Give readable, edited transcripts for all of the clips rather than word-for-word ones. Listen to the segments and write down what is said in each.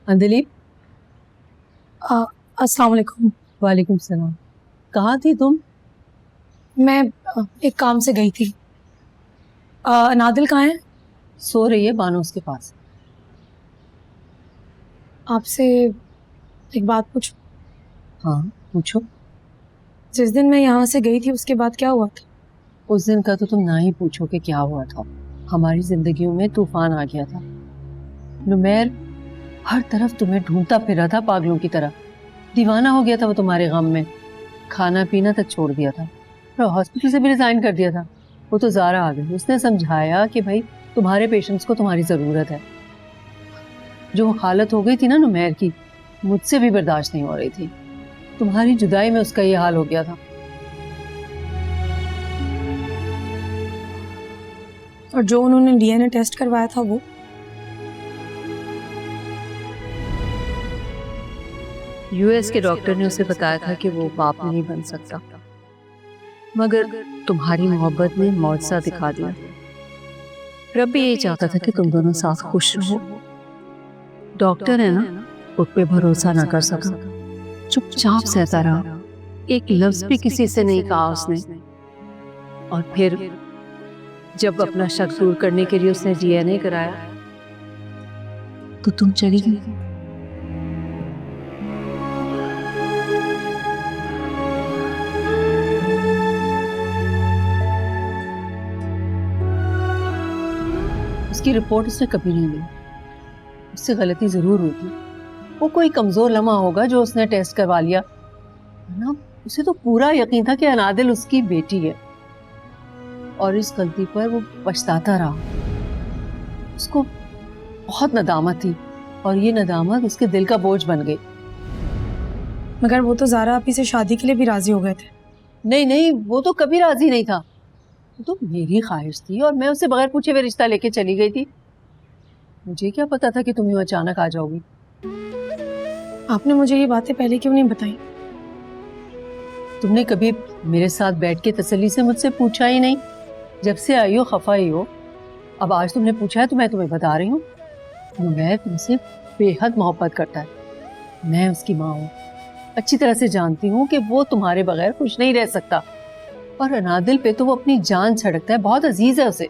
अंजलि। अस्सलाम वालेकुम। वालेकुम सलाम। कहाँ थी तुम? मैं एक काम से गई थी। नादिल कहाँ है? सो रही है बानोस के पास। आपसे एक बात पूछूं? हाँ पूछो। जिस दिन मैं यहाँ से गई थी उसके बाद क्या हुआ था? उस दिन का तो तुम ना ही पूछो कि क्या हुआ था। हमारी जिंदगियों में तूफान आ गया था। नुमैर हर तरफ तुम्हें ढूंढता फिर रहा था पागलों की तरह। दीवाना हो गया था वो तुम्हारे गम में। खाना पीना तक छोड़ दिया था और हॉस्पिटल से भी रिजाइन कर दिया था। वो तो ज़ारा आ गई, उसने समझाया कि भाई तुम्हारे पेशेंट्स को तुम्हारी ज़रूरत है। जो हालत हो गई थी ना नुमैर की, मुझसे भी बर्दाश्त नहीं हो रही थी। तुम्हारी जुदाई में उसका ये हाल हो गया था। और जो उन्होंने डीएनए टेस्ट करवाया था वो? यूएस के डॉक्टर ने उसे बताया था कि वो बाप नहीं बन सकता, मगर तुम्हारी मोहब्बत ने मौजज़ा दिखा दिया। रब भी यही चाहता था कि तुम दोनों साथ खुश रहो। डॉक्टर है ना, उस पे भरोसा ना कर सका, चुपचाप सहता रहा। एक लफ्ज भी किसी से नहीं कहा उसने। और फिर जब अपना शक दूर करने के लिए उसने डीएनए कराया तो तुम चली गई। उसकी रिपोर्ट उसने कभी नहीं ली। उससे गलती जरूर हुई थी। वो कोई कमजोर लम्हा होगा जो उसने टेस्ट करवा लिया ना। उसे तो पूरा यकीन था कि अनादिल उसकी बेटी है और इस गलती पर वो पछताता रहा। उसको बहुत नदामत थी और ये नदामत उसके दिल का बोझ बन गई। मगर वो तो ज़ारा आपी से शादी के लिए भी राजी हो गए थे। नहीं नहीं, वो तो कभी राजी नहीं था। वो तो मेरी ख्वाहिश थी और मैं उससे बगैर पूछे हुए रिश्ता लेके चली गई थी। मुझे क्या पता था कि तुम यूं अचानक आ जाओगी। आपने मुझे ये बातें पहले क्यों नहीं बताई? तुमने कभी मेरे साथ बैठ के तसल्ली से मुझसे पूछा ही नहीं। जब से आई हो खफा ही हो। अब आज तुमने पूछा है तो मैं तुम्हें बता रही हूँ। मैं तुमसे बेहद मोहब्बत करता है। मैं उसकी माँ हूँ, अच्छी तरह से जानती हूँ कि वो तुम्हारे बगैर खुश नहीं रह सकता। और अनादिल पे तो वो अपनी जान छड़कता है, बहुत अजीज है उसे।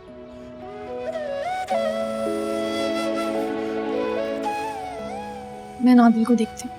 मैं नादिल को देखती हूँ।